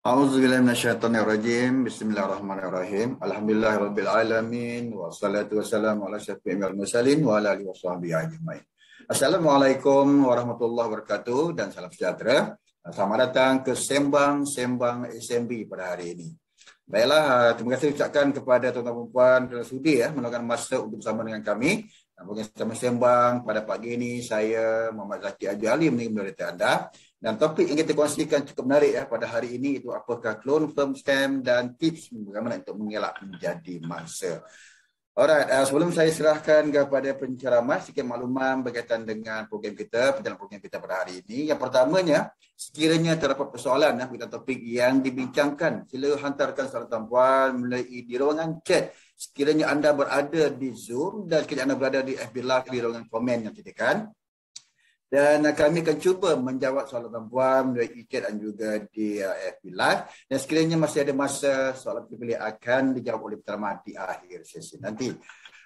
A'udzubillahi minasyaitonirrajim. Bismillahirrahmanirrahim. Alhamdulillahirabbil alamin wassalatu wassalamu ala asyrofil mursalin wa ala alihi washabbihi ajmain. Assalamualaikum warahmatullahi wabarakatuh dan salam sejahtera. Selamat datang ke Sembang SMB pada hari ini. Baiklah, terima kasih ucapkan kepada tuan-tuan dan puan dan sudi meluangkan masa untuk bersama dengan kami. Program Sembang pada pagi ini saya Muhammad Zaki Haji Ali menerima anda. Dan topik yang kita kongsikan cukup menarik pada hari ini itu apakah clone firm scam dan tips bagaimana untuk mengelak menjadi mangsa. Alright, sebelum saya serahkan kepada penceramah sikit makluman berkaitan dengan program kita, perjalanan program kita pada hari ini. Yang pertamanya, sekiranya terdapat persoalan berkaitan topik yang dibincangkan, sila hantarkan soalan tuan-puan melalui di ruangan chat. Sekiranya anda berada di Zoom dan sekiranya anda berada di FB Live di ruangan komen yang ditekan. Dan kami akan cuba menjawab soalan tuan-puan melalui chat dan juga di FB Live. Dan sekiranya masih ada masa, soalan terpilih akan dijawab oleh penceramah di akhir sesi nanti.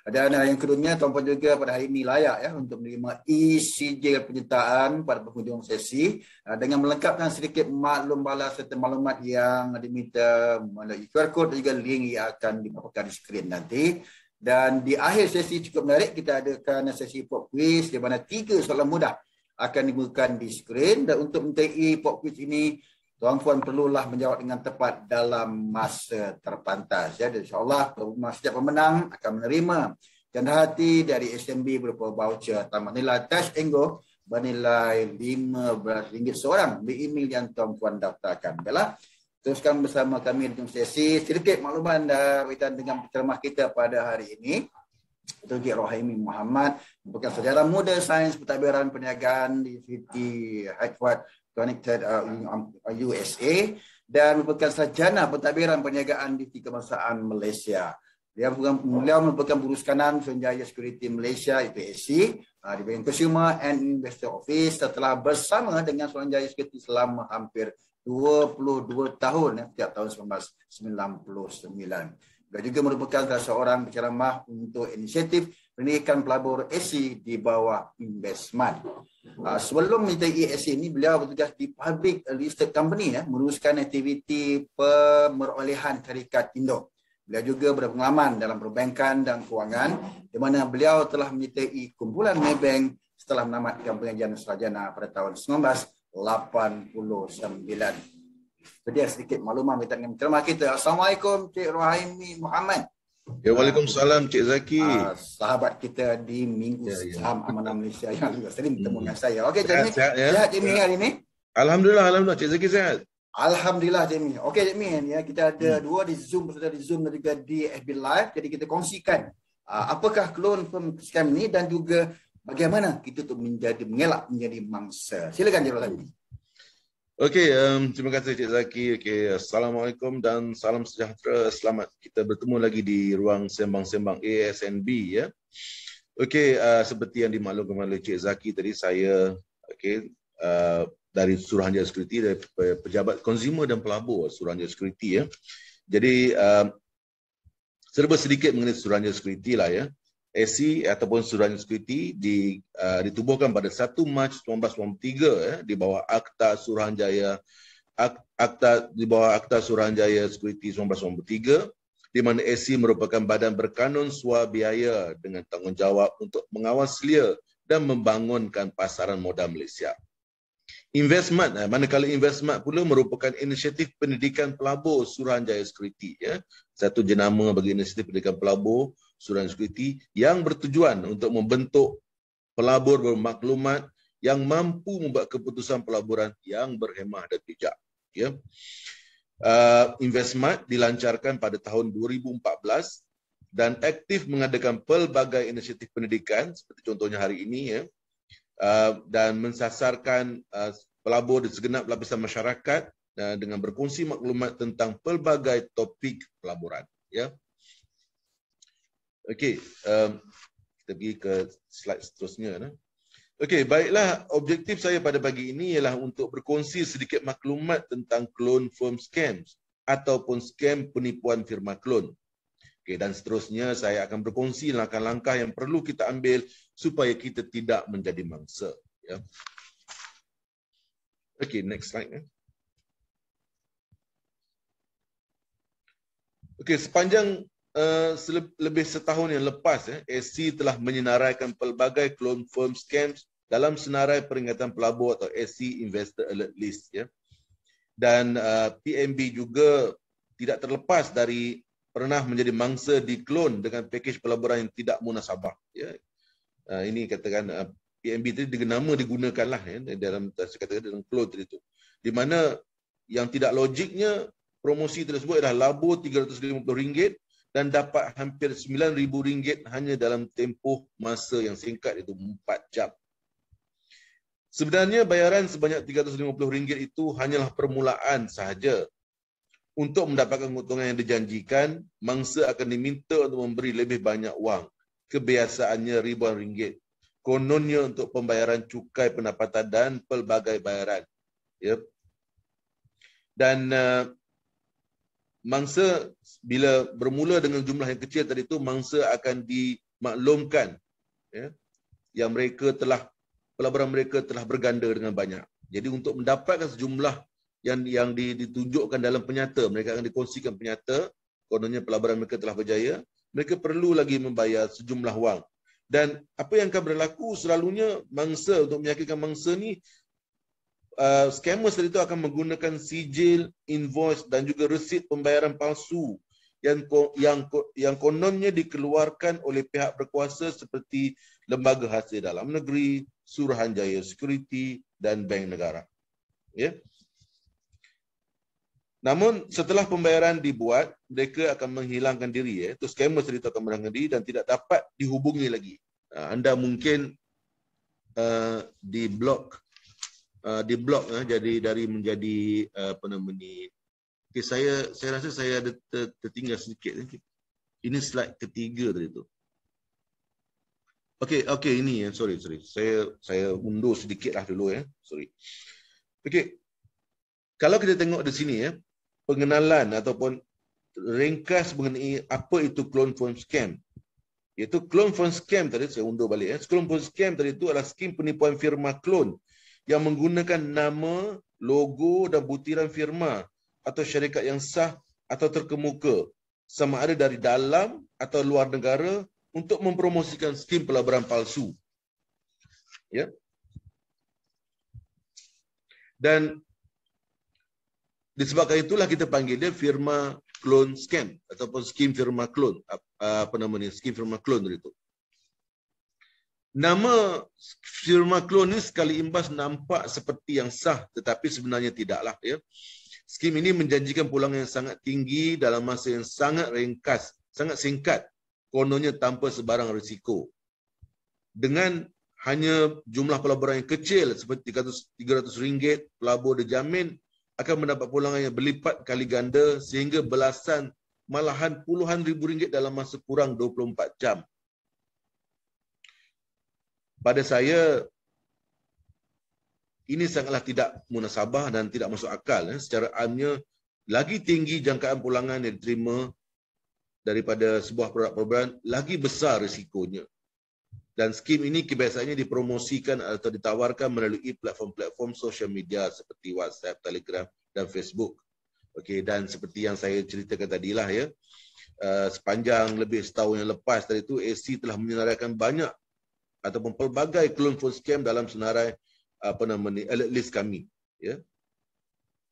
Dan yang keduanya, tuan-puan juga pada hari ini layak untuk menerima e-sijil penyertaan pada penghujung sesi dengan melengkapkan sedikit maklum balas serta maklumat yang diminta melalui QR code dan juga link yang akan dipaparkan di skrin nanti. Dan di akhir sesi cukup menarik, kita adakan sesi pop quiz di mana 3 soalan mudah akan dibukakan di skrin. Dan untuk mengikuti pop quiz ini, tuan-puan perlulah menjawab dengan tepat dalam masa terpantas. Dan insyaAllah setiap pemenang akan menerima canda hati dari SMB berupa voucher tambah nilai Touch and Go bernilai RM15 seorang di email yang tuan-puan daftarkan. Baiklah, teruskan bersama kami dalam sesi. Sedikit makluman berkaitan dengan penceramah kita pada hari ini. Dr. Rohaimi Muhammad merupakan sejarah muda sains pentadbiran perniagaan di City Hartford Connected USA dan merupakan sarjana pentadbiran perniagaan di Kebangsaan Malaysia. Beliau merupakan Burus Kanan Suruhanjaya Security Malaysia IPSC di bahagian Consumer and Investor Office setelah bersama dengan Suruhanjaya Security selama hampir 22 tahun sejak tahun 1999. Beliau juga merupakan salah seorang penceramah untuk inisiatif pendidikan pelabur SC di bawah Investment. Sebelum menyertai SC ini, beliau bertugas di public listed company meneruskan aktiviti pemerolehan syarikat Indo. Beliau juga berpengalaman dalam perbankan dan kewangan di mana beliau telah menyertai kumpulan Maybank setelah menamatkan pengajian sarjana pada tahun 1989. Jadi sedikit makluman berkaitan dengan penceramah kita. Assalamualaikum Cik Rohaimi Muhammad. Ya, waalaikumsalam Cik Zaki. Sahabat kita di Minggu Saham Amanah Malaysia yang juga sering bertemu dengan saya. Okey Cik Mi. Sihat Cik Mi hari ini? Alhamdulillah Cik Zaki sihat. Alhamdulillah Cik Mi. Okey Cik Mi, kita ada dua di Zoom, berserta di Zoom dan juga di FB Live. Jadi kita kongsikan apakah clone firm scam ni dan juga bagaimana kita untuk mengelak menjadi mangsa. Silakan Cik Rohaimi. Okey, terima kasih Cik Zaki. Okey, assalamualaikum dan salam sejahtera. Selamat kita bertemu lagi di ruang sembang-sembang ASNB ya. Okey, seperti yang dimaklumkan oleh Cik Zaki tadi, saya dari Suruhanjaya Security, dari pejabat konsumer dan pelabur Suruhanjaya Security ya. Jadi serba sedikit mengenai Suruhanjaya Security lah ya. SC ataupun Suruhanjaya Security ditubuhkan pada 1 Mac 1993 di bawah Akta Suruhanjaya Security 1993, di mana SC merupakan badan berkanun swabiaya dengan tanggungjawab untuk mengawal selia dan membangunkan pasaran modal Malaysia. Investment, manakala Investment pula merupakan inisiatif pendidikan pelabur Suruhanjaya Security ya. Satu jenama bagi inisiatif pendidikan pelabur Suruhanjaya Security yang bertujuan untuk membentuk pelabur bermaklumat yang mampu membuat keputusan pelaburan yang berhemah dan bijak ya. Investment dilancarkan pada tahun 2014 dan aktif mengadakan pelbagai inisiatif pendidikan seperti contohnya hari ini ya. Dan mensasarkan pelabur di segenap lapisan masyarakat dengan berkongsi maklumat tentang pelbagai topik pelaburan ya. Okey, kita pergi ke slide seterusnya. Okey, baiklah, objektif saya pada pagi ini ialah untuk berkongsi sedikit maklumat tentang clone firm scams ataupun scam penipuan firma clone. Okey, dan seterusnya saya akan berkongsi langkah-langkah yang perlu kita ambil supaya kita tidak menjadi mangsa. Ya. Okey, next slide. Okey, sepanjang lebih setahun yang lepas, SC telah menyenaraikan pelbagai clone firm scams dalam senarai peringatan pelabur atau SC Investor Alert List. Dan PNB juga tidak terlepas dari pernah menjadi mangsa diklon dengan pakej pelaburan yang tidak munasabah. Ini katakan PNB tadi nama digunakanlah dalam dalam klon tadi itu. Di mana yang tidak logiknya promosi tersebut adalah labur RM350 dan dapat hampir RM9,000 hanya dalam tempoh masa yang singkat, iaitu 4 jam. Sebenarnya bayaran sebanyak RM350 itu hanyalah permulaan sahaja. Untuk mendapatkan keuntungan yang dijanjikan, mangsa akan diminta untuk memberi lebih banyak wang. Kebiasaannya ribuan ringgit. Kononnya untuk pembayaran cukai pendapatan dan pelbagai bayaran. Dan mangsa bila bermula dengan jumlah yang kecil tadi itu, mangsa akan dimaklumkan yang mereka telah pelaburan mereka telah berganda dengan banyak. Jadi untuk mendapatkan sejumlah yang ditunjukkan dalam penyata, mereka akan dikongsikan penyata, kononnya pelaburan mereka telah berjaya, mereka perlu lagi membayar sejumlah wang. Dan apa yang akan berlaku selalunya mangsa, untuk meyakinkan mangsa ni, scammers tadi itu akan menggunakan sijil, invoice dan juga resit pembayaran palsu yang kononnya dikeluarkan oleh pihak berkuasa seperti Lembaga Hasil Dalam Negeri, Suruhanjaya Security dan Bank Negara. Namun setelah pembayaran dibuat, mereka akan menghilangkan diri. Itu scammer tadi akan menghilangkan diri dan tidak dapat dihubungi lagi. Anda mungkin diblok jadi dari menjadi apa namanya. Okay, saya rasa saya ada tertinggal sedikit. Ini slide ketiga tadi tu. Okey ini sorry. Saya undur sedikitlah dulu Sorry. Okey. Kalau kita tengok di sini pengenalan ataupun ringkas mengenai apa itu clone phone scam. Iaitu clone phone scam tadi, saya undur balik. Clone phone scam tadi itu adalah skim penipuan firma clone yang menggunakan nama, logo dan butiran firma atau syarikat yang sah atau terkemuka, sama ada dari dalam atau luar negara, untuk mempromosikan skim pelaburan palsu. Dan disebabkan itulah kita panggil dia firma clone scam ataupun skim firma clone. Skim firma clone itu. Nama firma clone ini sekali imbas nampak seperti yang sah, tetapi sebenarnya tidaklah. Skim ini menjanjikan pulangan yang sangat tinggi dalam masa yang sangat ringkas, sangat singkat, kononnya tanpa sebarang risiko. Dengan hanya jumlah pelaburan yang kecil seperti RM300, pelabur dijamin akan mendapat pulangan yang berlipat kali ganda sehingga belasan, malahan puluhan ribu ringgit dalam masa kurang 24 jam. Pada saya, ini sangatlah tidak munasabah dan tidak masuk akal. Secara amnya, lagi tinggi jangkaan pulangan yang diterima daripada sebuah produk pelaburan, lagi besar risikonya. Dan skim ini kebiasaannya dipromosikan atau ditawarkan melalui platform-platform sosial media seperti WhatsApp, Telegram dan Facebook. Okey, dan seperti yang saya ceritakan tadilah sepanjang lebih setahun yang lepas tadi itu, SC telah menyenaraikan banyak ataupun pelbagai clone phone scam dalam senarai alert list kami.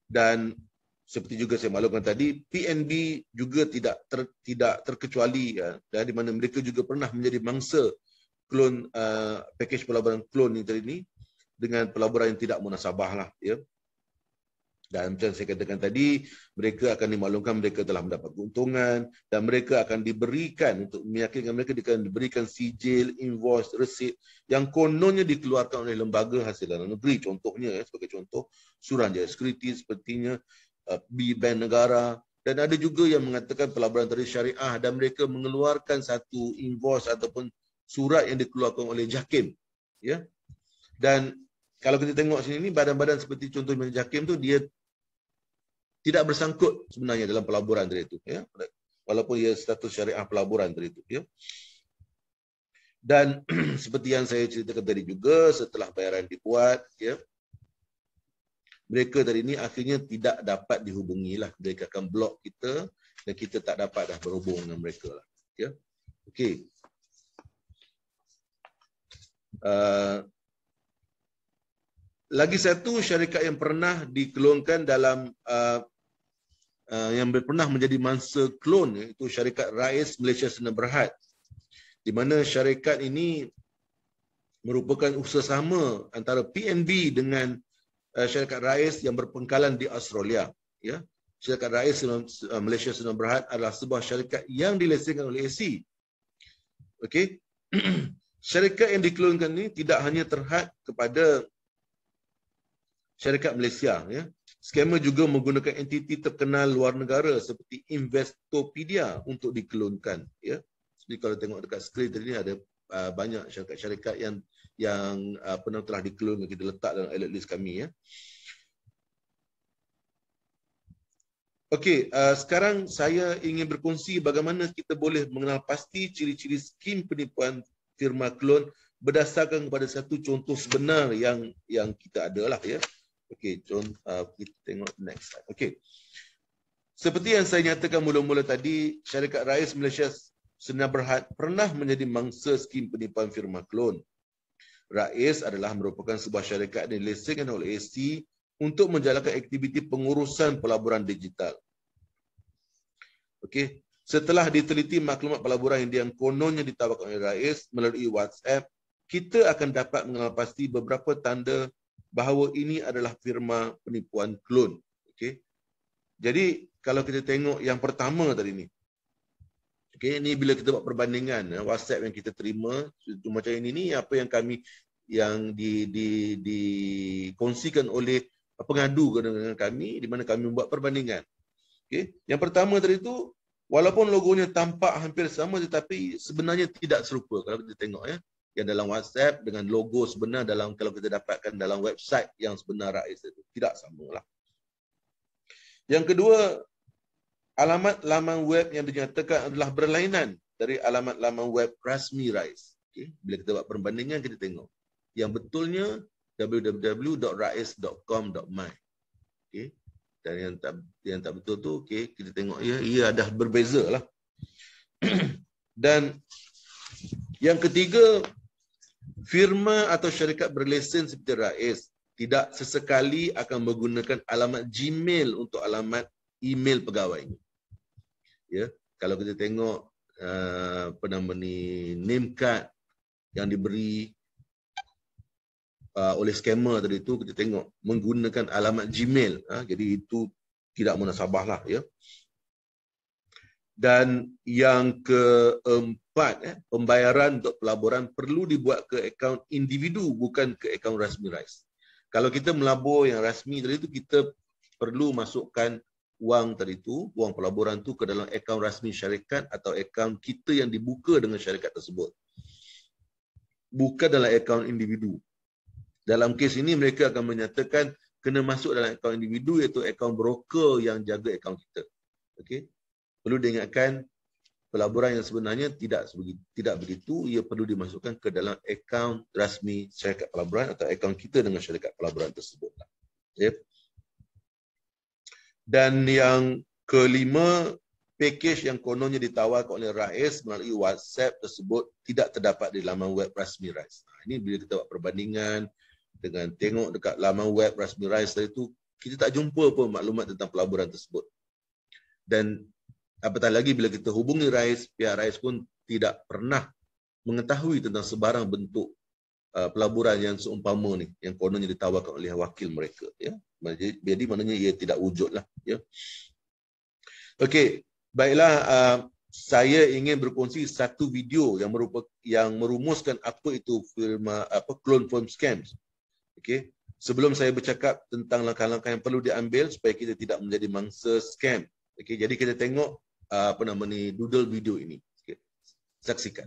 Dan seperti juga saya maklumkan tadi, PNB juga tidak terkecuali, di mana mereka juga pernah menjadi mangsa clone pakej pelaburan clone ini dengan pelaburan yang tidak munasabah lah. Dan macam saya katakan tadi, mereka akan dimaklumkan mereka telah mendapat keuntungan dan mereka akan diberikan, untuk meyakinkan mereka akan diberikan sijil, invoice, resit yang kononnya dikeluarkan oleh Lembaga Hasil Dalam Negeri. Contohnya, sebagai contoh, Suruhanjaya Security sepertinya, Bank Negara, dan ada juga yang mengatakan pelaburan tarikh syariah dan mereka mengeluarkan satu invoice ataupun surat yang dikeluarkan oleh JAKIM. Dan kalau kita tengok sini, badan-badan seperti contohnya JAKIM tu, dia tidak bersangkut sebenarnya dalam pelaburan tadi itu, walaupun ia status syariah pelaburan tadi itu. Dan seperti yang saya ceritakan tadi juga, setelah bayaran dibuat, mereka tadi ni akhirnya tidak dapat dihubungi lah. Mereka akan blok kita dan kita tak dapat dah berhubung dengan mereka lah. Ya. Okey. Lagi satu syarikat yang pernah dikelonkan dalam yang pernah menjadi mangsa klon, iaitu syarikat Rais Malaysia Sdn Bhd, di mana syarikat ini merupakan usaha sama antara PNB dengan syarikat Rais yang berpangkalan di Australia. Ya, syarikat Rais Malaysia Sdn Bhd adalah sebuah syarikat yang dilesenkan oleh SC. Okey. Syarikat yang dikelonkan ini tidak hanya terhad kepada syarikat Malaysia, ya. Skamer juga menggunakan entiti terkenal luar negara seperti Investopedia untuk dikelonkan, ya. Jadi kalau tengok dekat skrin tadi ada banyak syarikat-syarikat yang pernah telah dikelon, kita letak dalam alert list kami, ya. Okey, sekarang saya ingin berkongsi bagaimana kita boleh mengenal pasti ciri-ciri skim penipuan firma klon berdasarkan kepada satu contoh sebenar yang kita ada lah, ya. Okey, kita tengok next slide. Okey. Seperti yang saya nyatakan mula-mula tadi, syarikat Rais Malaysia Sdn Bhd pernah menjadi mangsa skim penipuan firma klon. Rais adalah merupakan sebuah syarikat yang dilesenkan oleh SC untuk menjalankan aktiviti pengurusan pelaburan digital. Okey, setelah diteliti maklumat pelaburan yang kononnya ditawarkan oleh Rais melalui WhatsApp, kita akan dapat mengenal pasti beberapa tanda bahawa ini adalah firma penipuan klon. Okey. Jadi kalau kita tengok yang pertama tadi ni. Okey, ni bila kita buat perbandingan WhatsApp yang kita terima macam ini ni, apa yang kami dikongsikan oleh pengadu dengan kami, di mana kami membuat perbandingan. Okey. Yang pertama tadi tu, walaupun logonya tampak hampir sama tetapi sebenarnya tidak serupa kalau kita tengok, ya. Yang dalam WhatsApp dengan logo sebenar dalam kalau kita dapatkan dalam website yang sebenar Rais itu tidak samalah. Yang kedua, alamat laman web yang dinyatakan adalah berlainan dari alamat laman web rasmi Rais. Okay. Bila kita buat perbandingan, kita tengok yang betulnya www.rais.com.my. Okay. Dan yang tak betul tu, okay, kita tengok ia ada berbeza lah. Dan yang ketiga, firma atau syarikat berlesen seperti Rais tidak sesekali akan menggunakan alamat Gmail untuk alamat email pegawainya. Ya, kalau kita tengok name card yang diberi oleh scammer tadi itu, kita tengok menggunakan alamat Gmail. Jadi itu tidak munasabah lah, ya. Dan yang keempat, pembayaran untuk pelaburan perlu dibuat ke akaun individu, bukan ke akaun rasmi Rais. Kalau kita melabur yang rasmi tadi itu, kita perlu masukkan wang tadi itu, wang pelaburan itu ke dalam akaun rasmi syarikat atau akaun kita yang dibuka dengan syarikat tersebut. Bukan dalam akaun individu. Dalam kes ini mereka akan menyatakan kena masuk dalam akaun individu, iaitu akaun broker yang jaga akaun kita. Okey. Perlu diingatkan, pelaburan yang sebenarnya tidak begitu. Ia perlu dimasukkan ke dalam akaun rasmi syarikat pelaburan atau akaun kita dengan syarikat pelaburan tersebut. Okay. Dan yang kelima, package yang kononnya ditawarkan oleh Rais melalui WhatsApp tersebut tidak terdapat di laman web rasmi Rais. Ini bila kita buat perbandingan dengan tengok dekat laman web rasmi Rais itu, kita tak jumpa pun maklumat tentang pelaburan tersebut. Dan apatah lagi bila kita hubungi Rais, pihak Rais pun tidak pernah mengetahui tentang sebarang bentuk pelaburan yang seumpama ni, yang kononnya ditawarkan oleh wakil mereka. Ya. Jadi maknanya ia tidak wujud lah. Ya. Okey, baiklah. Saya ingin berkongsi satu video yang merumuskan apa itu firma clone firm scams. Okey, sebelum saya bercakap tentang langkah-langkah yang perlu diambil supaya kita tidak menjadi mangsa scam. Okey, jadi kita tengok doodle video ini. Okay. Saksikan.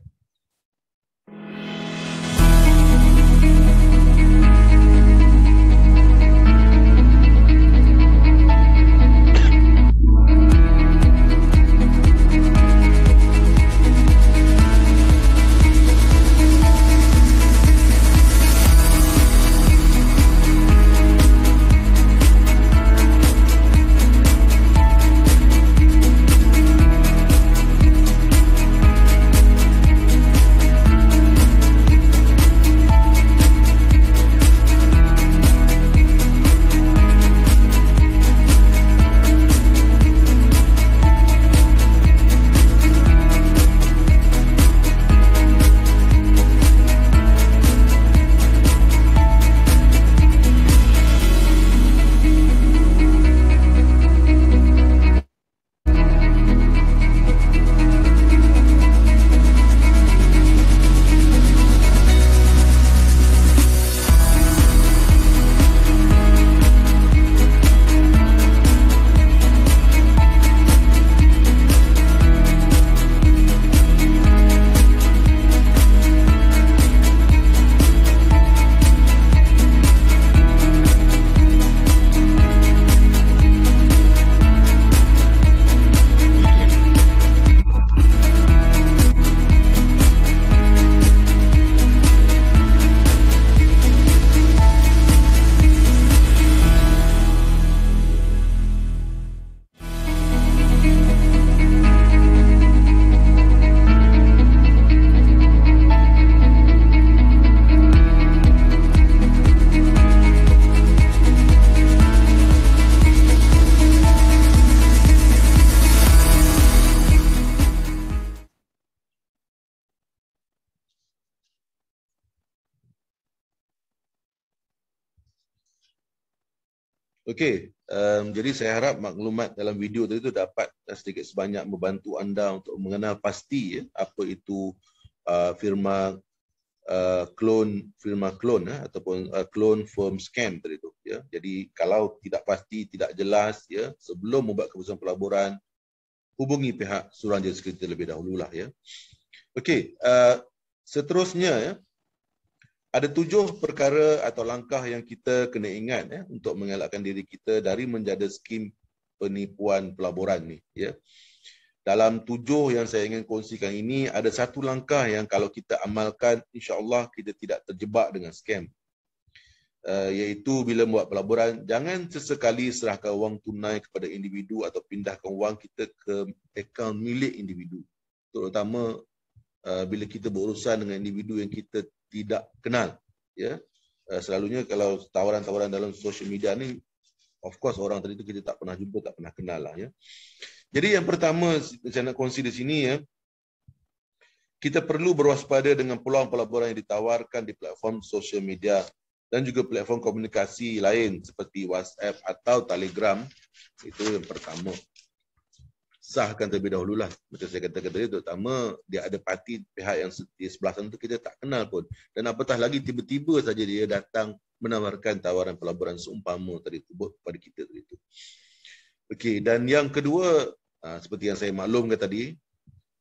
Okey, jadi saya harap maklumat dalam video tadi itu dapat sedikit sebanyak membantu anda untuk mengenal pasti apa itu firma clone ataupun clone firm scam tadi itu ya. Jadi kalau tidak pasti, tidak jelas ya, sebelum membuat keputusan pelaburan, hubungi pihak Suruhanjaya Sekuritas terlebih dahululah ya. Okey, seterusnya ya, ada 7 perkara atau langkah yang kita kena ingat untuk mengelakkan diri kita dari menjadi skim penipuan pelaburan ni ya. Dalam 7 yang saya ingin kongsikan ini, ada 1 langkah yang kalau kita amalkan, insya-Allah kita tidak terjebak dengan skam. Iaitu bila membuat pelaburan, jangan sesekali serahkan wang tunai kepada individu atau pindahkan wang kita ke akaun milik individu. Terutama bila kita berurusan dengan individu yang kita tidak kenal ya. Selalunya kalau tawaran-tawaran dalam social media ni, of course orang tadi tu kita tak pernah jumpa, tak pernah kenal lah ya. Jadi yang pertama saya nak kongsi di sini ya, kita perlu berwaspada dengan peluang pelaburan yang ditawarkan di platform social media dan juga platform komunikasi lain seperti WhatsApp atau Telegram. Itu yang pertama. Sahkan terlebih dahululah. Macam saya katakan tadi, terutama dia ada parti pihak yang di sebelah sana tu kita tak kenal pun. Dan apatah lagi tiba-tiba saja dia datang menawarkan tawaran pelaburan seumpama tadi tu kepada kita tadi tu. Okey, dan yang kedua, seperti yang saya maklumkan tadi,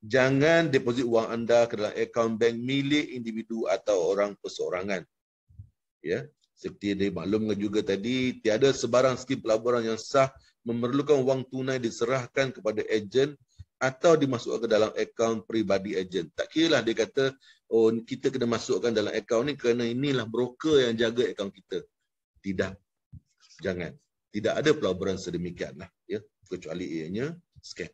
jangan deposit wang anda ke dalam akaun bank milik individu atau orang perseorangan. Ya, seperti yang dimaklumkan juga tadi, tiada sebarang skim pelaburan yang sah memerlukan wang tunai diserahkan kepada ejen atau dimasukkan ke dalam akaun peribadi ejen. Tak kiralah dia kata, oh kita kena masukkan dalam akaun ni kerana inilah broker yang jaga akaun kita. Tidak. Jangan. Tidak ada pelaburan sedemikianlah ya, kecuali ianya scam.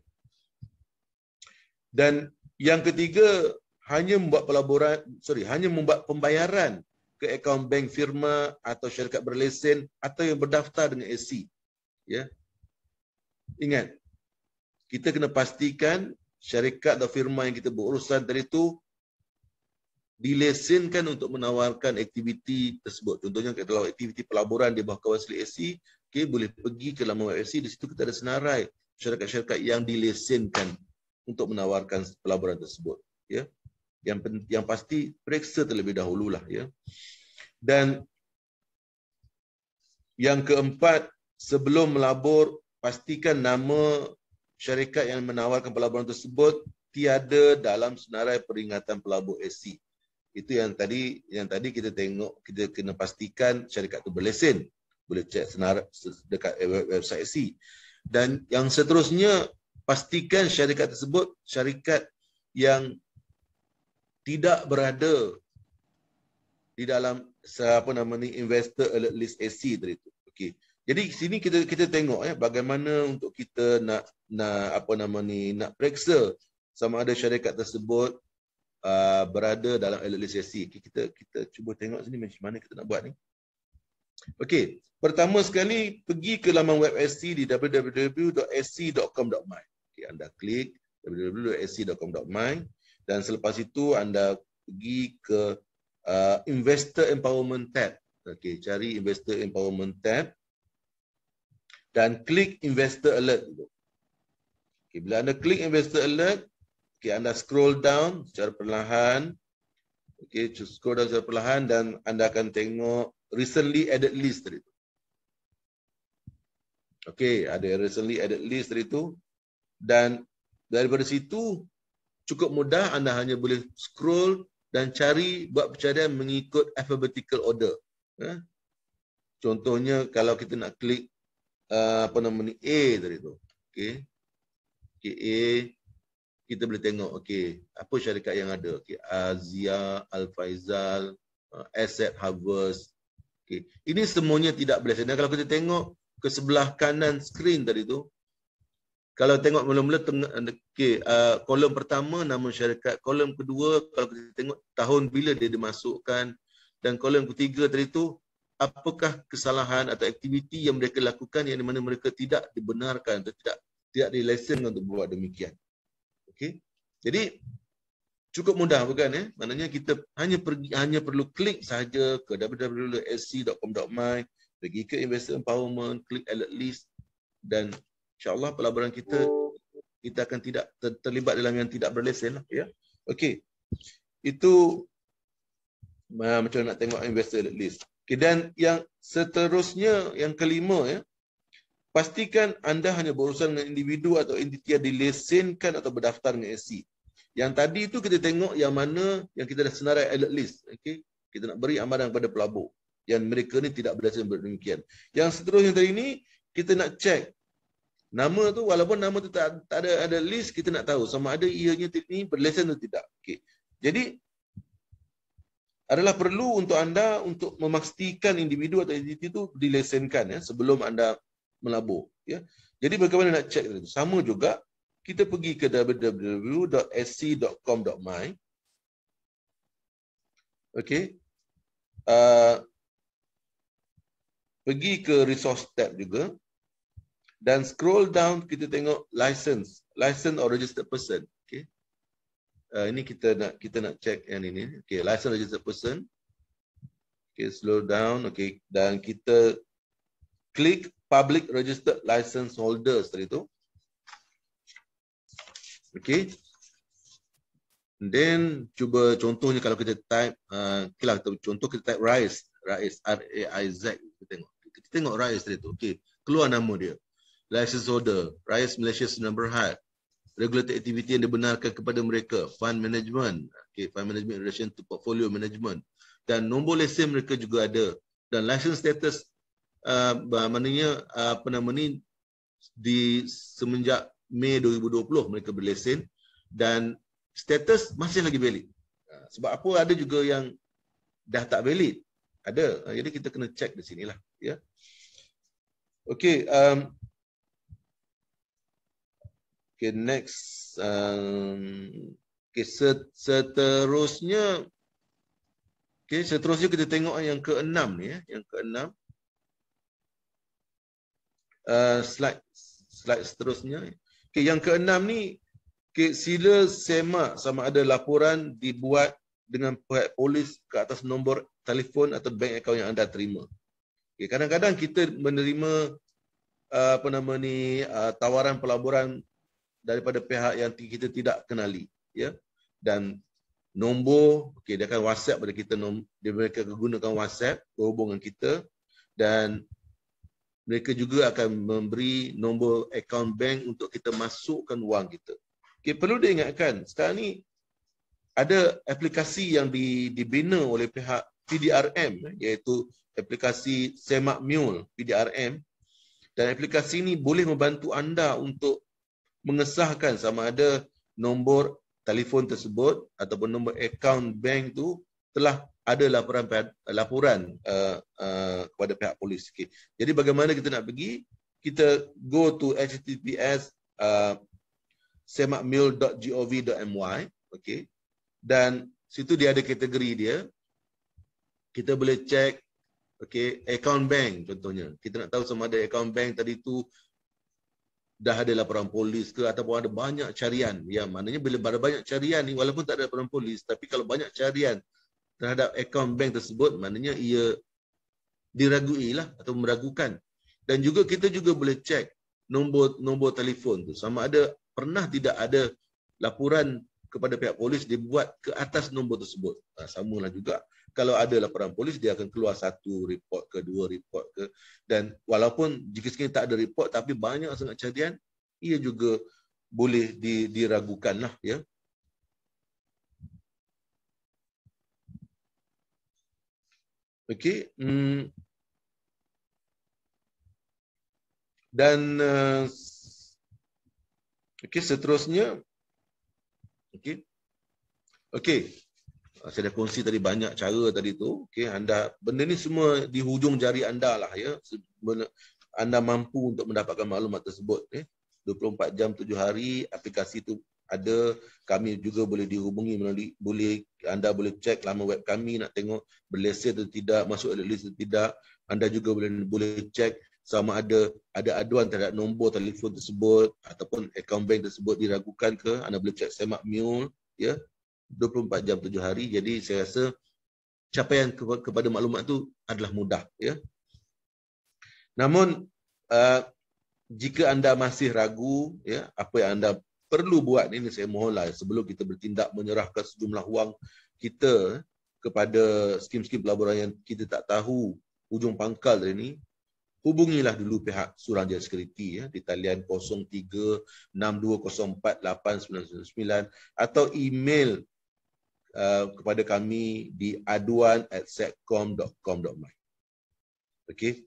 Dan yang ketiga, hanya membuat pembayaran ke akaun bank firma atau syarikat berlesen atau yang berdaftar dengan SC. Ya. Ingat, kita kena pastikan syarikat atau firma yang kita berurusan tadi itu dilesenkan untuk menawarkan aktiviti tersebut. Contohnya kalau aktiviti pelaburan di bawah kawasan SC, okay, boleh pergi ke laman web SC, di situ kita ada senarai syarikat-syarikat yang dilesenkan untuk menawarkan pelaburan tersebut. Ya. Yang pasti periksa terlebih dahululah ya. Dan yang keempat, sebelum melabur, pastikan nama syarikat yang menawarkan pelaburan tersebut tiada dalam senarai peringatan pelabur SC. Itu yang tadi kita tengok, kita kena pastikan syarikat itu berlesen. Boleh cek senarai dekat website SC. Dan yang seterusnya, pastikan syarikat tersebut syarikat yang tidak berada di dalam investor alert list SC tadi itu. Okey. Jadi sini kita tengok bagaimana untuk kita nak periksa sama ada syarikat tersebut berada dalam alert list SC. Okay, kita cuba tengok sini macam mana kita nak buat ni. Okey, pertama sekali pergi ke laman web SC di www.sc.com.my. Okey, anda klik www.sc.com.my dan selepas itu anda pergi ke Investor Empowerment tab. Okey, cari Investor Empowerment tab dan klik Investor Alert dulu. Okay, bila anda klik Investor Alert, okay, anda scroll down secara perlahan. Okay, scroll down secara perlahan dan anda akan tengok Recently Added List tadi itu. Okay, ada Recently Added List tadi itu. Dan daripada situ, cukup mudah, anda hanya boleh scroll dan cari, buat pencarian mengikut alphabetical order. Contohnya, kalau kita nak klik A tadi tu. Okey. Okey, A, kita boleh tengok okey, apa syarikat yang ada. Okey, Azia, Al-Faizal, Asset Harvest. Okey. Ini semuanya tidak berlesen. Dan kalau kita tengok ke sebelah kanan skrin tadi tu, kalau tengok mula-mula kolom pertama nama syarikat, kolom kedua kalau kita tengok tahun bila dia dimasukkan, dan kolom ketiga tadi tu apakah kesalahan atau aktiviti yang mereka lakukan yang mana mereka tidak dibenarkan atau tidak dilesenkan untuk buat demikian. Okey. Jadi cukup mudah bukan ya? Maknanya kita hanya perlu klik saja ke www.sc.com.my Pergi ke investor empowerment, klik alert list, dan insyaAllah pelaburan kita akan tidak terlibat dalam yang tidak berlesen lah, ya. Okey. Itu macam nak tengok investor alert list. Okay, dan yang seterusnya, yang kelima, ya, pastikan anda hanya berurusan dengan individu atau entiti yang dilesenkan atau berdaftar dengan SC. Yang tadi itu kita tengok yang mana yang kita dah senarai alert list. Okay? Kita nak beri amaran kepada pelabur yang mereka ni tidak berlesen berdemikian. Yang seterusnya tadi ni kita nak cek nama tu, walaupun nama tu tak ada list, kita nak tahu sama ada ianya ni berlesen atau tidak. Okay. Jadi adalah perlu untuk anda untuk memastikan individu atau entiti itu dilesenkan, ya, sebelum anda melabur, ya. Jadi bagaimana nak cek itu? Sama juga, kita pergi ke www.sc.com.my. Okey. Pergi ke resource tab juga dan scroll down, kita tengok license or registered person. Okey. Ini kita nak cek yang ini. Okey, license registered person. Okey, slow down. Okey, dan kita klik public registered license holders tadi tu. Okey. Then cuba contohnya kalau kita type contoh kita type RAIZ, R-A-I-Z, kita tengok RAIZ tadi tu. Okey, keluar nama dia. License holder, RAIZ Malaysia Sdn Bhd. Regulated activity yang dibenarkan kepada mereka, fund management, okay, fund management in relation to portfolio management, dan nombor lesen mereka juga ada, dan license status maknanya di semenjak Mei 2020 mereka berlesen dan status masih lagi valid. Sebab apa ada juga yang dah tak valid, ada. Jadi kita kena cek di sinilah, ya. Okey, okay, next. Okay, seterusnya kita tengok yang ke-6 ni, ya. Yang ke-6. Slide seterusnya. Okay, yang ke-6 ni, okay, sila semak sama ada laporan dibuat dengan pihak polis ke atas nombor telefon atau bank account yang anda terima. Okay, kadang-kadang kita menerima tawaran pelaburan daripada pihak yang kita tidak kenali, ya. Dan nombor, okey, dia akan WhatsApp pada kita, mereka gunakan WhatsApp berhubungan kita, dan mereka juga akan memberi nombor akaun bank untuk kita masukkan wang kita. Okey, perlu diingatkan, sekarang ni ada aplikasi yang dibina oleh pihak PDRM, iaitu aplikasi Semak Mule PDRM, dan aplikasi ini boleh membantu anda untuk mengesahkan sama ada nombor telefon tersebut ataupun nombor akaun bank tu telah ada laporan kepada pihak polis. Okay. Jadi bagaimana kita nak pergi? Kita go to https semakmule.gov.my, okay. Dan situ dia ada kategori dia. Kita boleh cek, okay, akaun bank contohnya. Kita nak tahu sama ada akaun bank tadi tu dah ada laporan polis ke ataupun ada banyak carian. Ya, maknanya bila ada banyak carian ni, walaupun tak ada laporan polis, tapi kalau banyak carian terhadap akaun bank tersebut, maknanya ia diragui lah atau meragukan. Dan juga kita juga boleh cek nombor telefon tu. Sama ada pernah tidak ada laporan kepada pihak polis dibuat ke atas nombor tersebut. Samalah juga. Kalau ada laporan polis, dia akan keluar 1 report ke 2 report ke. Dan walaupun jika sekiranya tak ada report, tapi banyak sangat carian, ia juga boleh diragukan lah, ya. Okey. Dan okey, seterusnya. Okey. Saya dah kongsi tadi banyak cara tadi tu. Okey, anda benda ni semua di hujung jari anda lah, ya. Anda mampu untuk mendapatkan maklumat tersebut, 24 jam 7 hari aplikasi tu ada. Kami juga boleh dihubungi melalui anda boleh cek laman web kami nak tengok berlesen atau tidak, masuk alert list atau tidak. Anda juga boleh cek sama ada aduan terhadap nombor telefon tersebut ataupun akaun bank tersebut diragukan ke. Anda boleh cek Semak Mule, ya. 24 jam 7 hari. Jadi saya rasa capaian kepada maklumat tu adalah mudah, ya. Namun jika anda masih ragu, ya, apa yang anda perlu buat ini, saya mohonlah sebelum kita bertindak menyerahkan sejumlah wang kita kepada skim-skim pelaburan yang kita tak tahu ujung pangkal dari ini, hubungilah dulu pihak Suruhanjaya Sekuriti, ya, di talian 0362048999 atau email kepada kami di aduan@setcom.com.my. Okey.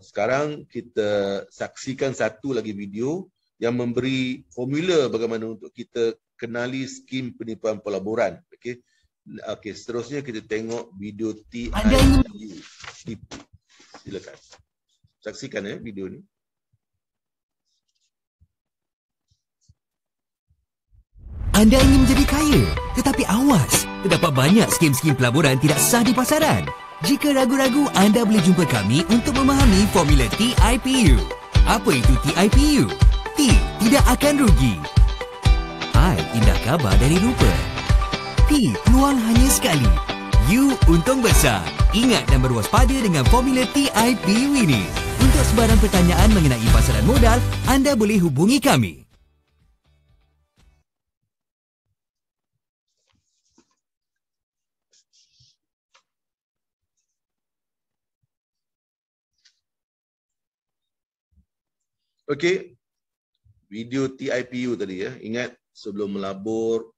Sekarang kita saksikan satu lagi video yang memberi formula bagaimana untuk kita kenali skim penipuan pelaburan. Okey. Okey, seterusnya kita tengok video TIPU. Silakan. Saksikan video ni. Anda ingin menjadi kaya, tetapi awas, terdapat banyak skim-skim pelaburan tidak sah di pasaran. Jika ragu-ragu, anda boleh jumpa kami untuk memahami formula TIPU. Apa itu TIPU? T, tidak akan rugi. I, indah khabar dari rupa. P, peluang hanya sekali. U, untung besar. Ingat dan berwaspada dengan formula TIPU ini. Untuk sebarang pertanyaan mengenai pasaran modal, anda boleh hubungi kami. Okey, video TIPU tadi, ya. Ingat sebelum melabur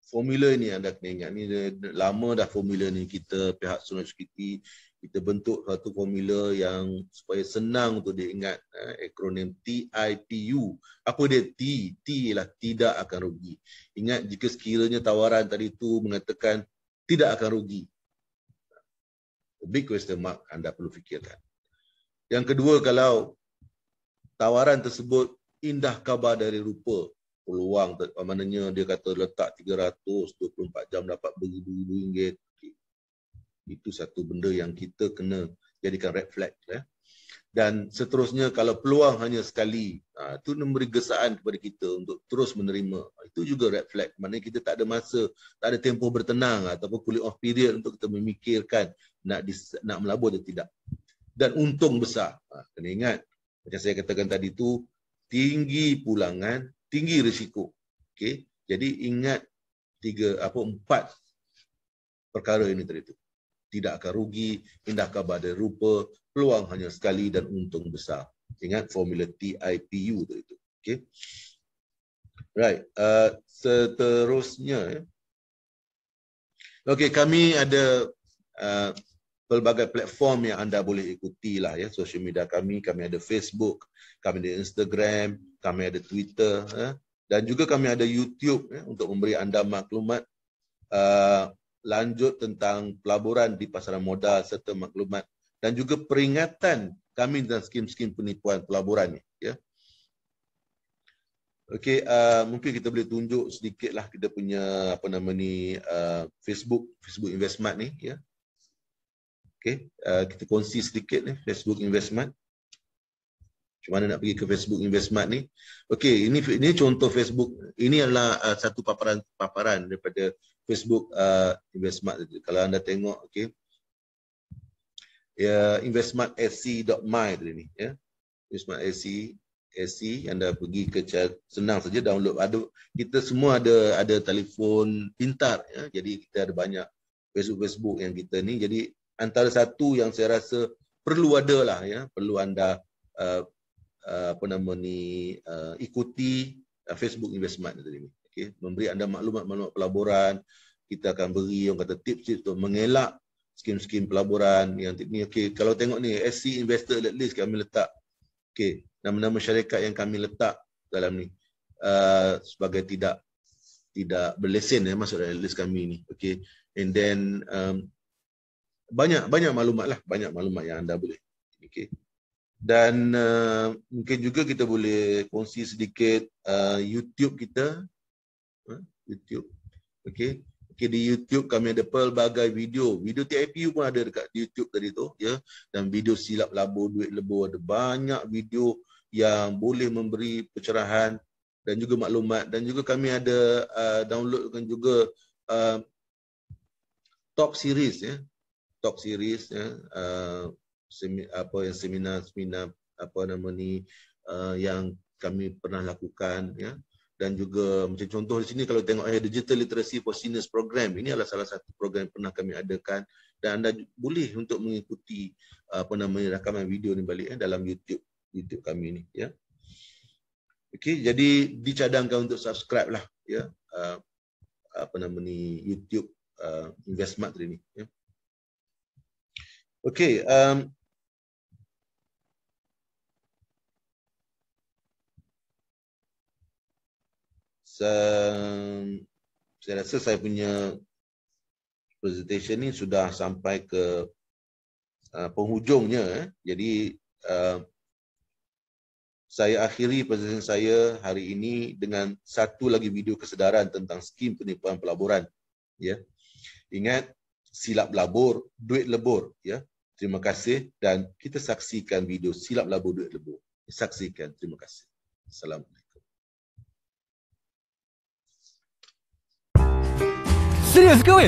formula ini anda kena ingat. Ni lama dah formula ni, kita pihak Suruhanjaya Sekuriti kita bentuk satu formula yang supaya senang untuk diingat, akronim TIPU. Apa dia? T ialah tidak akan rugi. Ingat, jika sekiranya tawaran tadi itu mengatakan tidak akan rugi, big question mark anda perlu fikirkan. Yang kedua, kalau tawaran tersebut indah khabar dari rupa, peluang, maknanya dia kata letak 324 jam dapat RM1,000. Itu satu benda yang kita kena jadikan red flag, ya. Dan seterusnya, kalau peluang hanya sekali, itu memberi gesaan kepada kita untuk terus menerima. Itu juga red flag. Maknanya kita tak ada masa, tak ada tempoh bertenang ataupun cooling off period untuk kita memikirkan nak melabur atau tidak. Dan untung besar. Kena ingat, macam saya katakan tadi tu, tinggi pulangan, tinggi risiko. Okey, jadi ingat 4 perkara ini tadi tu. Tidak akan rugi, indah khabar dari rupa, peluang hanya sekali dan untung besar. Ingat formula TIPU tadi tu. Okey. Right, seterusnya, ya. Okey, kami ada pelbagai platform yang anda boleh ikuti lah, ya. Social media kami ada Facebook, kami ada Instagram, kami ada Twitter, ya. Dan juga kami ada YouTube, ya, untuk memberi anda maklumat lanjut tentang pelaburan di pasaran modal serta maklumat dan juga peringatan kami tentang skim-skim penipuan pelaburan ni, ya. Okey, mungkin kita boleh tunjuk sedikitlah kita punya Facebook Investment ni, ya. Okey, kita kongsi sedikit ni Facebook Investment. Macam mana nak pergi ke Facebook Investment ni? Okey, ini contoh Facebook. Ini adalah satu paparan daripada Facebook Investment. Kalau anda tengok, okey, ya, investmentsc.my tadi ni, ya. Investmentsc, anda pergi ke senang saja download. Kita semua ada telefon pintar, ya. Jadi kita ada banyak Facebook yang kita ni. Jadi antara satu yang saya rasa perlu ada lah, ya, perlu anda ikuti Facebook Investment tadi ni. Okey, memberi anda maklumat pelaburan. Kita akan beri orang kata tips untuk mengelak skim-skim pelaburan yang ni. Okey, kalau tengok ni SC Investor Alert List kami letak. Okey, nama-nama syarikat yang kami letak dalam ni sebagai tidak berlesen, ya, masuk dalam list kami ni. Okey, and then banyak maklumat lah, banyak maklumat yang anda boleh. Okey. Dan mungkin juga kita boleh kongsi sedikit YouTube kita. YouTube. Okey. Okey, di YouTube kami ada pelbagai video. Video TIPU pun ada dekat YouTube tadi tu, ya. Dan video silap labur, duit lebur, ada banyak video yang boleh memberi pencerahan dan juga maklumat. Dan juga kami ada downloadkan juga Talk Series, ya. Talk Series, ya. seminar apa nama ni yang kami pernah lakukan, ya. Dan juga macam contoh di sini kalau tengok Digital Literacy for Seniors Program, ini adalah salah satu program yang pernah kami adakan, dan anda boleh untuk mengikuti rakaman video ni balik dalam YouTube kami ni, ya. Okey, jadi dicadangkan untuk subscribe lah, ya, YouTube Investmart tadi ni, ya. Okey, saya rasa saya punya presentation ni sudah sampai ke penghujungnya. Jadi saya akhiri presentation saya hari ini dengan satu lagi video kesedaran tentang skim penipuan pelaburan. Ya, ingat, silap labur, duit lebur. Ya, terima kasih, dan kita saksikan video silap labur, duit lebur. Saksikan. Terima kasih. Assalamualaikum. Serius ke weh?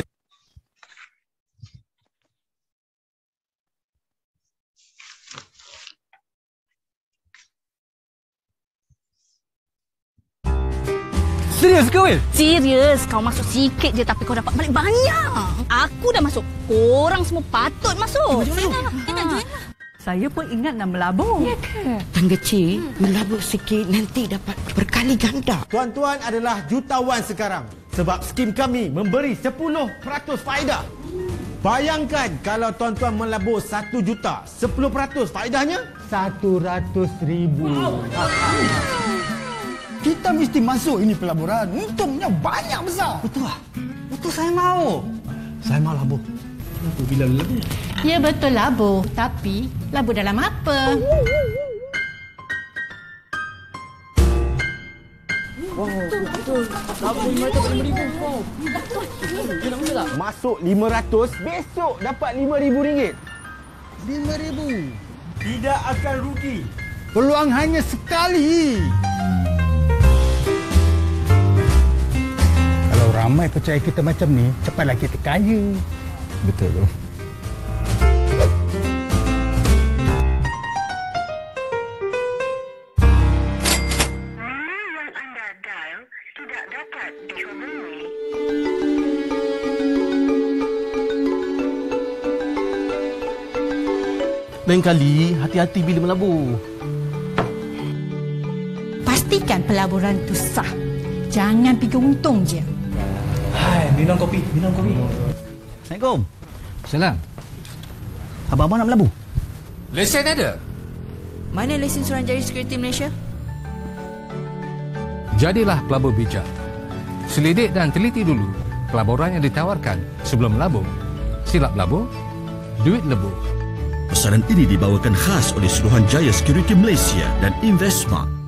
Serius ke weh? Serius, kau masuk sikit je tapi kau dapat balik banyak. Aku dah masuk, korang semua patut masuk. Saya pun ingat nak melabur. Ya ke? Tan kecil, melabur sikit nanti dapat berkali ganda. Tuan-tuan adalah jutawan sekarang sebab skim kami memberi 10% faedah. Bayangkan kalau tuan-tuan melabur 1 juta, 10% faedahnya 100,000. Kita mesti masuk ini pelaburan. Untungnya banyak besar. Betul lah. Betul, saya mau. Saya mau labur. Bila labur? Ya betul labur. Tapi labur dalam apa? Masuk 500, besok dapat RM5,000. 5,000. Tidak akan rugi. Peluang hanya sekali. Kalau ramai percaya kita macam ni, cepatlah kita kaya. Betul tu. Lain kali, hati-hati bila melabur. Pastikan pelaburan tu sah. Jangan fikir untung je. Hai, minum kopi. Assalamualaikum. Salam. Abang-abang nak melabur? Lesen ada? Mana lesen Suruhanjaya Security Malaysia? Jadilah pelabur bijak. Selidik dan teliti dulu pelaburan yang ditawarkan sebelum melabur. Silap labur, duit lebur. Pesanan ini dibawakan khas oleh Suruhanjaya Security Malaysia dan Investmart.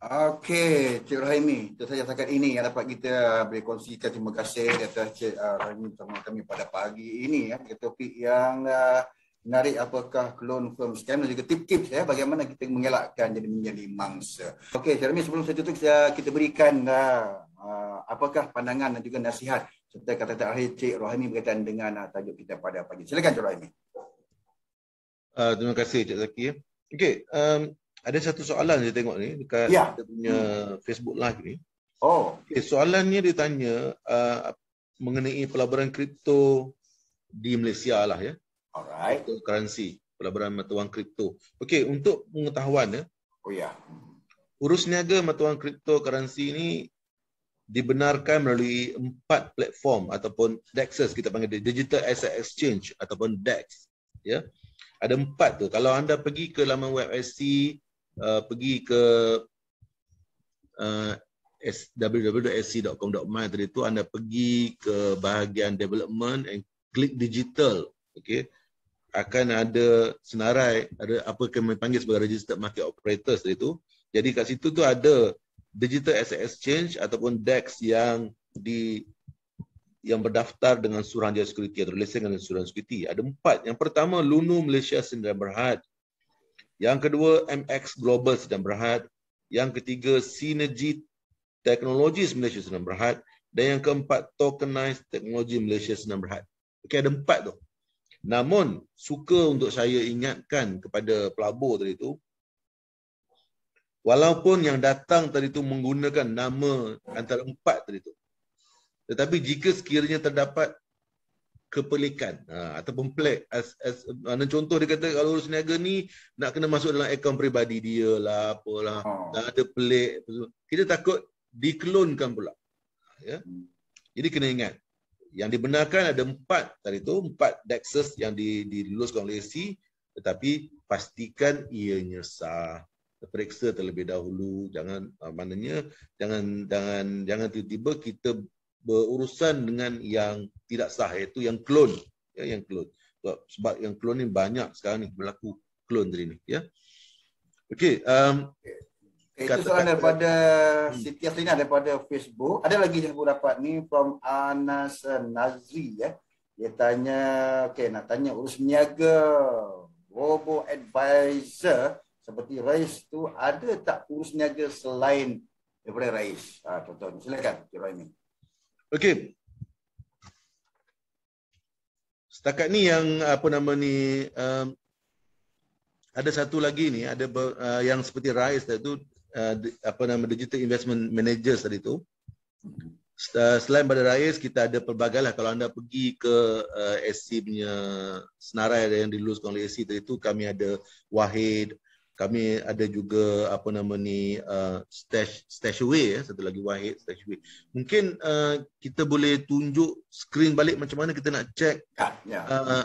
Okey, Cik Rahimi, itu saja setakat ini yang dapat kita boleh kongsikan. Terima kasih atas Cik Rahimi bersama kami pada pagi ini, ya. Topik yang menarik, apakah clone firm scam, dan juga tips-tips, ya, bagaimana kita mengelakkan jadi menjadi mangsa. Okey, Cik Rahimi, sebelum saya tutup, kita berikan apakah pandangan dan juga nasihat serta kata terakhir Cik Rahimi berkaitan dengan tajuk kita pada pagi. Silakan Cik Rahimi. Terima kasih Cik Zaki. Okey, ada satu soalan saya tengok ni dekat kita punya Facebook Live ni. Okay, soalannya dia tanya mengenai pelaburan kripto di Malaysia lah, ya. Alright. Cryptocurrency, pelaburan mata wang kripto. Okey, untuk pengetahuan, ya. Urus niaga mata wang cryptocurrency ni dibenarkan melalui 4 platform ataupun DEXs, kita panggil Digital Asset Exchange ataupun DEX, ya. Ada 4 tu. Kalau anda pergi ke laman web SC, pergi ke www.sc.com.my tadi tu, anda pergi ke bahagian development and klik digital, okey, akan ada senarai, ada apa kami panggil sebagai registered market operators tadi tu. Jadi kat situ tu ada Digital Asset Exchange ataupun DEX yang yang berdaftar dengan Suruhanjaya Security atau lesen dengan Suruhanjaya Security. Ada 4. Yang pertama, Luno Malaysia Sdn Bhd. Yang kedua, MX Global Sdn Bhd. Yang ketiga, Synergy Technologies Malaysia Sdn Bhd. Dan yang keempat, Tokenized Technology Malaysia Sdn Bhd. Okey, ada 4 tu. Namun, suka untuk saya ingatkan kepada pelabur tadi tu, walaupun yang datang tadi tu menggunakan nama antara 4 tadi tu, tetapi jika sekiranya terdapat kepelikan ataupun pelik, mana contoh dia kata kalau urus niaga ni nak kena masuk dalam akaun peribadi dia lah, apalah, dah ada pelik, kita takut dikelonkan pula. Ya? Jadi kena ingat, yang dibenarkan ada 4 tadi tu, 4 DEXs yang diluluskan oleh SC, tetapi pastikan ianya sah. Periksa terlebih dahulu, jangan maknanya jangan tiba-tiba kita berurusan dengan yang tidak sah, iaitu yang klon, ya, yang klon. Sebab yang klon ni banyak sekarang ni berlaku klon tadi ni, ya. Okey, itu soalan daripada Siti Aslina daripada Facebook. Ada lagi yang aku dapat ni from Anas Nazri, ya. Dia tanya, nak tanya urus niaga robo advisor seperti Rais tu, ada tak urus niaga selain daripada Rais? Contohnya, silakan Cik Rohimi. Okey. Setakat ni yang ada satu lagi ni, ada yang seperti Rais tadi tu, Digital Investment Managers tadi tu. Selain pada Rais, kita ada pelbagai lah. Kalau anda pergi ke SC punya senarai yang diluluskan oleh SC tadi tu, kami ada Wahid, kami ada juga Stashaway, satu lagi Wahid, Stashaway. Mungkin kita boleh tunjuk skrin balik macam mana kita nak check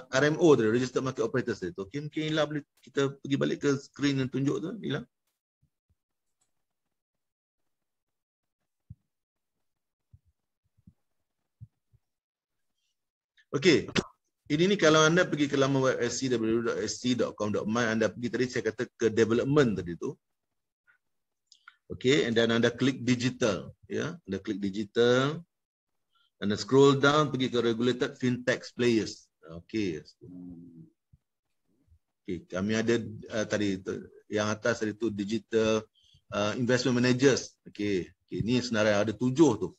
RMO tu, Registered Market Operators tu. Okay, mungkin Ila boleh kita pergi balik ke skrin yang tunjuk tu, Ila. Okey. Ini ni kalau anda pergi ke laman web SC, www.sc.com.my, anda pergi tadi saya kata ke development tadi tu. Okey, dan anda klik digital, ya. Anda klik digital. Anda scroll down pergi ke regulated fintech players. Okey. Okey, kami ada tadi yang atas tadi tu digital investment managers. Okey. Okey, ni senarai ada 7 tu.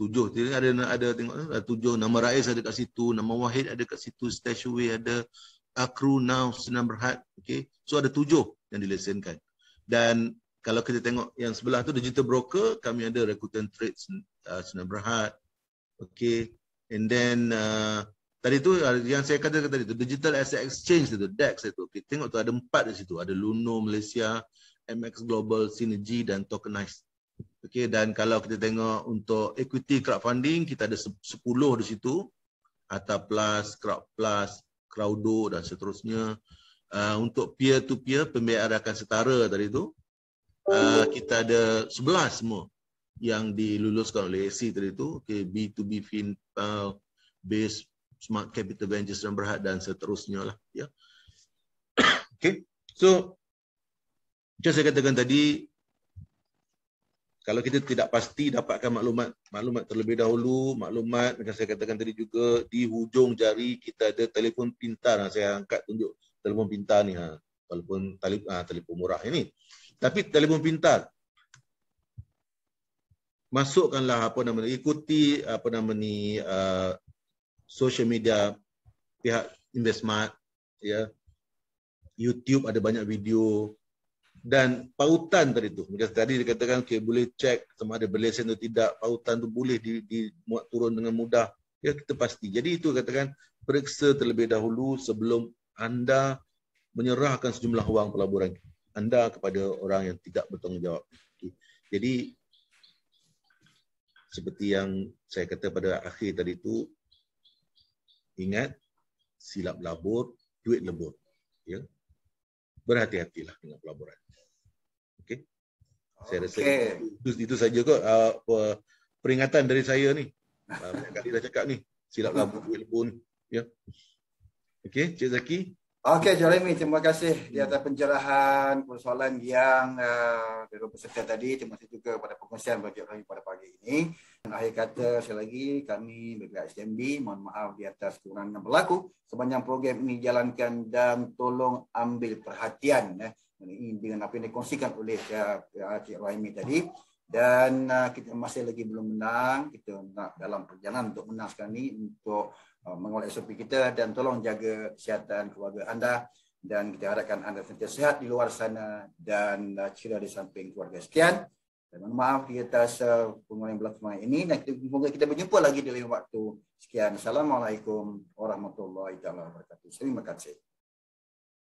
7. Jadi ada tengok ada 7, nama Rais ada kat situ, nama Wahid ada kat situ, Stashaway ada, Akru Now Sdn Bhd. Okey. So ada 7 yang dilesenkan. Dan kalau kita tengok yang sebelah tu digital broker, kami ada Rakuten Trade Sdn Bhd. Okey. And then tadi tu yang saya katakan tadi tu Digital Asset Exchange tu, DEX itu. Okey, tengok tu ada 4 di situ. Ada Luno Malaysia, MX Global, Synergy dan Tokenized. Okey, dan kalau kita tengok untuk equity crowdfunding, kita ada 10 di situ. Harta Plus, Crowd Plus, Crowdo dan seterusnya. Untuk peer to peer, pembiayaan rakan setara tadi tu, kita ada 11 semua yang diluluskan oleh SC tadi tu. Okey, B2B FinPal, Base, Smart Capital Ventures Sdn Bhd dan seterusnya lah, ya. Okey. So macam saya katakan tadi, kalau kita tidak pasti dapatkan maklumat terlebih dahulu, maklumat macam saya katakan tadi juga, di hujung jari kita ada telefon pintar. Saya angkat tunjuk telefon pintar ni, walaupun telefon murah ini. Tapi telefon pintar, masukkanlah ikuti social media pihak Investmart, ya. YouTube ada banyak video. Dan pautan tadi tu, macam tadi dikatakan boleh cek sama ada berlesen atau tidak, pautan tu boleh dimuat turun dengan mudah, ya, kita pasti. Jadi itu katakan periksa terlebih dahulu sebelum anda menyerahkan sejumlah wang pelaburan anda kepada orang yang tidak bertanggungjawab. Okay. Jadi seperti yang saya kata pada akhir tadi tu, ingat, silap labur, duit lebur, ya. Berhati-hatilah dengan pelaburan. Okey. Saya rasa itu saja kot peringatan dari saya ni. Banyak kali dah cakap ni, silap labur, duit lebur ni, ya. Okey, Cik Zaki. Okey, Cik Rohimi, terima kasih di atas pencerahan persoalan yang dari peserta tadi. Terima kasih juga pada perkongsian Cik Rohimi pada pagi ini. Akhir kata, sekali lagi kami BPH SMB mohon maaf di atas kekurangan yang berlaku sepanjang program ini jalankan, dan tolong ambil perhatian ini dengan apa yang dikongsikan oleh Cik Rahimi tadi. Dan kita masih lagi belum menang, kita nak dalam perjalanan untuk menang sekarang ni, untuk mengawal SOP kita, dan tolong jaga kesihatan keluarga anda, dan kita harapkan anda sentiasa sihat di luar sana dan ceria di samping keluarga. Sekian. Dan mohon maaf di atas pengulangan yang berlaku kemarin ini, dan semoga kita berjumpa lagi di lain waktu. Sekian. Assalamualaikum warahmatullahi wabarakatuh. Terima kasih.